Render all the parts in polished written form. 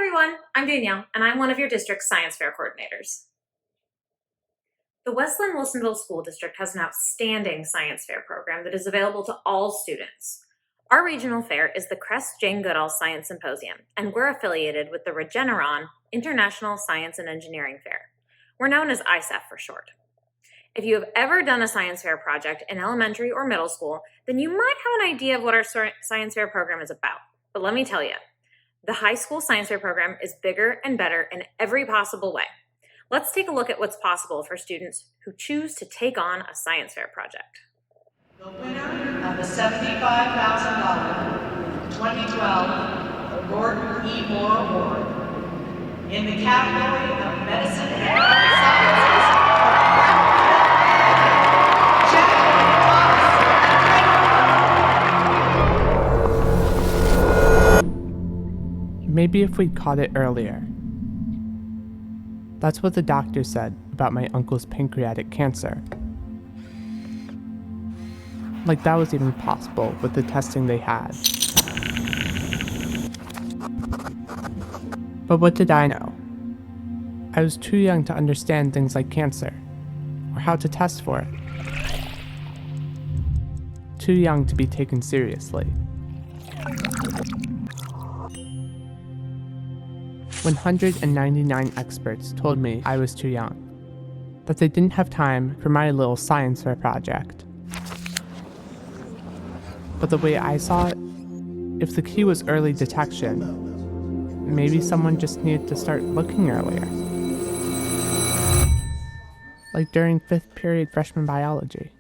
everyone, I'm Danielle, and I'm one of your district's science fair coordinators. The Westland-Wilsonville School District has an outstanding science fair program that is available to all students. Our regional fair is the Crest Jane Goodall Science Symposium, and we're affiliated with the Regeneron International Science and Engineering Fair. We're known as ISEF for short. If you have ever done a science fair project in elementary or middle school, then you might have an idea of what our science fair program is about. But let me tell you, the high school science fair program is bigger and better in every possible way. Let's take a look at what's possible for students who choose to take on a science fair project. The winner of the $75,000 2012 Gordon E. Moore Award in the category of Medicine and Health Sciences, Maybe if we'd caught it earlier. That's what the doctor said about my uncle's pancreatic cancer. Like that was even possible with the testing they had. But what did I know? I was too young to understand things like cancer, or how to test for it. Too young to be taken seriously. 199 experts told me I was too young, that they didn't have time for my little science fair project. But the way I saw it, if the key was early detection, maybe someone just needed to start looking earlier. Like during 5th period freshman biology.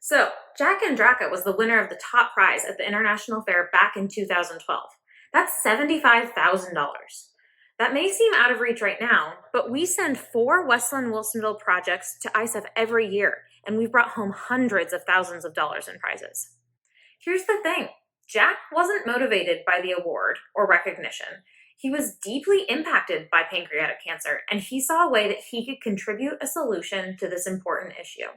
So, Jack and Draka was the winner of the top prize at the International Fair back in 2012. That's $75,000. That may seem out of reach right now, but we send 4 Westland-Wilsonville projects to ISEF every year, and we've brought home hundreds of thousands of dollars in prizes. Here's the thing, Jack wasn't motivated by the award or recognition. He was deeply impacted by pancreatic cancer, and he saw a way that he could contribute a solution to this important issue.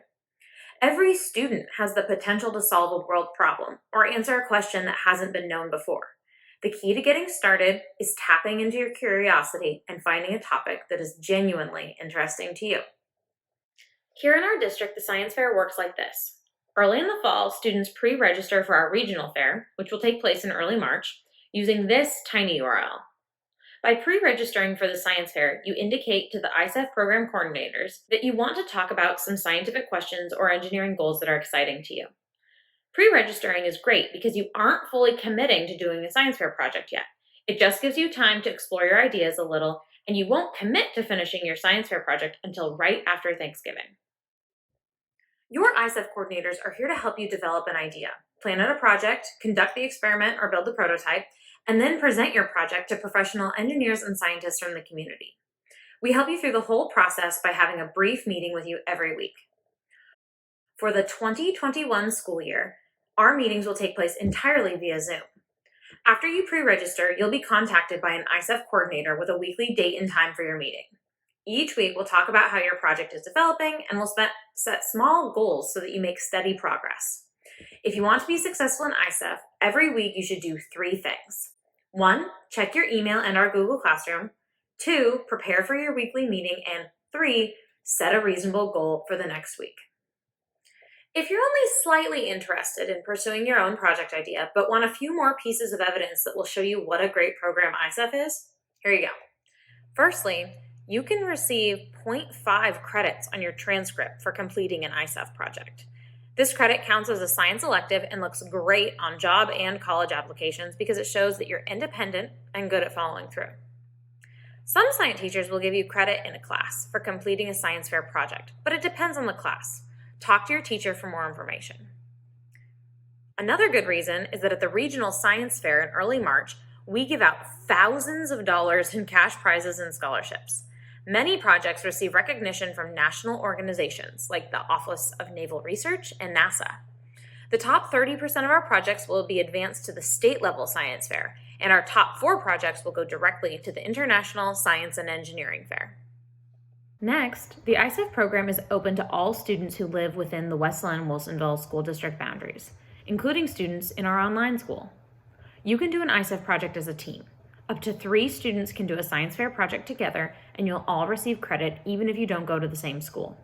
Every student has the potential to solve a world problem or answer a question that hasn't been known before. The key to getting started is tapping into your curiosity and finding a topic that is genuinely interesting to you. Here in our district, the science fair works like this. Early in the fall, students pre-register for our regional fair, which will take place in early March, using this tiny URL. By pre-registering for the science fair, you indicate to the ISEF program coordinators that you want to talk about some scientific questions or engineering goals that are exciting to you. Pre-registering is great because you aren't fully committing to doing a science fair project yet. It just gives you time to explore your ideas a little, and you won't commit to finishing your science fair project until right after Thanksgiving. Your ISEF coordinators are here to help you develop an idea, plan out a project, conduct the experiment or build the prototype, and then present your project to professional engineers and scientists from the community. We help you through the whole process by having a brief meeting with you every week. For the 2021 school year, our meetings will take place entirely via Zoom. After you pre-register, you'll be contacted by an ISEF coordinator with a weekly date and time for your meeting. Each week, we'll talk about how your project is developing, and we'll set small goals so that you make steady progress. If you want to be successful in ISEF, every week you should do 3 things. 1, check your email and our Google Classroom. 2, prepare for your weekly meeting. And 3, set a reasonable goal for the next week. If you're only slightly interested in pursuing your own project idea, but want a few more pieces of evidence that will show you what a great program ISEF is, here you go. Firstly, you can receive 0.5 credits on your transcript for completing an ISEF project. This credit counts as a science elective and looks great on job and college applications because it shows that you're independent and good at following through. Some science teachers will give you credit in a class for completing a science fair project, but it depends on the class. Talk to your teacher for more information. Another good reason is that at the regional science fair in early March, we give out thousands of dollars in cash prizes and scholarships. Many projects receive recognition from national organizations like the Office of Naval Research and NASA. The top 30% of our projects will be advanced to the state-level science fair, and our top 4 projects will go directly to the International Science and Engineering Fair. Next, the ISEF program is open to all students who live within the Westland-Wilsonville School District boundaries, including students in our online school. You can do an ISEF project as a team. Up to 3 students can do a science fair project together, and you'll all receive credit even if you don't go to the same school.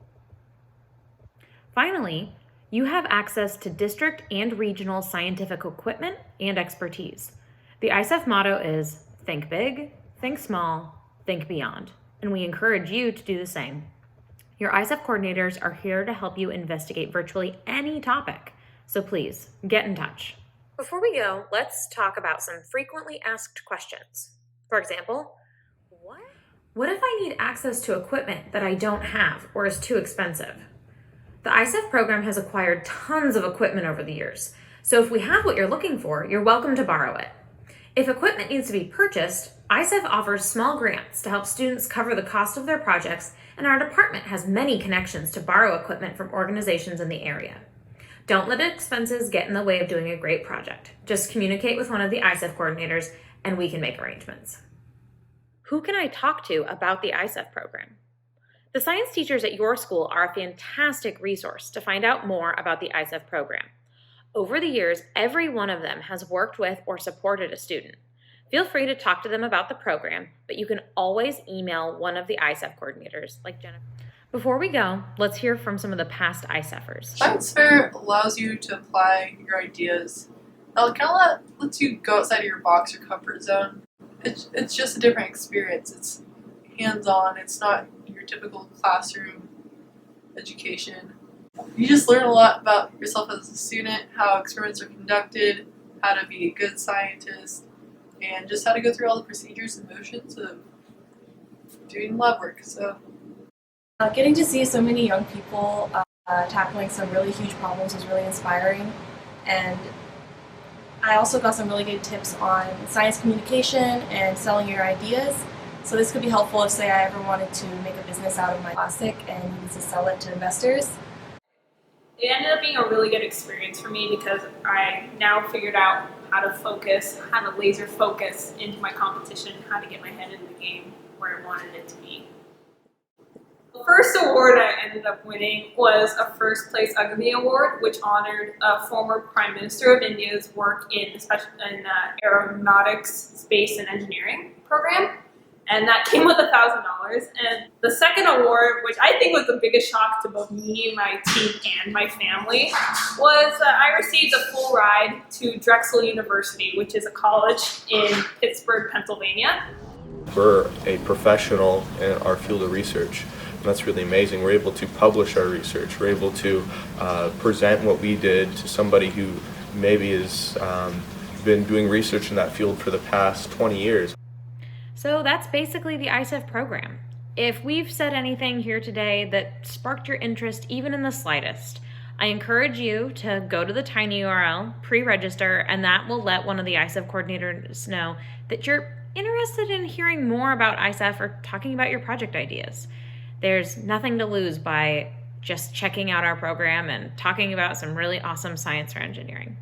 Finally, you have access to district and regional scientific equipment and expertise. The ISEF motto is think big, think small, think beyond, and we encourage you to do the same. Your ISEF coordinators are here to help you investigate virtually any topic, so please get in touch. Before we go, let's talk about some frequently asked questions. For example, what if I need access to equipment that I don't have or is too expensive? The ISEF program has acquired tons of equipment over the years, so if we have what you're looking for, you're welcome to borrow it. If equipment needs to be purchased, ISEF offers small grants to help students cover the cost of their projects, and our department has many connections to borrow equipment from organizations in the area. Don't let expenses get in the way of doing a great project. Just communicate with one of the ISEF coordinators and we can make arrangements. Who can I talk to about the ISEF program? The science teachers at your school are a fantastic resource to find out more about the ISEF program. Over the years, every one of them has worked with or supported a student. Feel free to talk to them about the program, but you can always email one of the ISEF coordinators like Jennifer. Before we go, let's hear from some of the past ISEFers. Science fair allows you to apply your ideas. It kind of lets you go outside of your box or comfort zone. It's just a different experience. It's hands-on. It's not your typical classroom education. You just learn a lot about yourself as a student, how experiments are conducted, how to be a good scientist, and just how to go through all the procedures and motions of doing lab work. So, getting to see so many young people tackling some really huge problems was really inspiring, and I also got some really good tips on science communication and selling your ideas. So this could be helpful if, say, I ever wanted to make a business out of my plastic and needed to sell it to investors. It ended up being a really good experience for me because I now figured out how to focus, how to laser focus into my competition, how to get my head in the game where I wanted it to be. The first award I ended up winning was a First Place Agni Award, which honored a former Prime Minister of India's work in aeronautics, space, and engineering program. And that came with $1,000. And the second award, which I think was the biggest shock to both me, my team, and my family, was I received a full ride to Drexel University, which is a college in Pittsburgh, Pennsylvania. We're a professional in our field of research. And that's really amazing. We're able to publish our research. We're able to present what we did to somebody who maybe has been doing research in that field for the past 20 years. So that's basically the ISEF program. If we've said anything here today that sparked your interest even in the slightest, I encourage you to go to the tiny URL, pre-register, and that will let one of the ISEF coordinators know that you're interested in hearing more about ISEF or talking about your project ideas. There's nothing to lose by just checking out our program and talking about some really awesome science or engineering.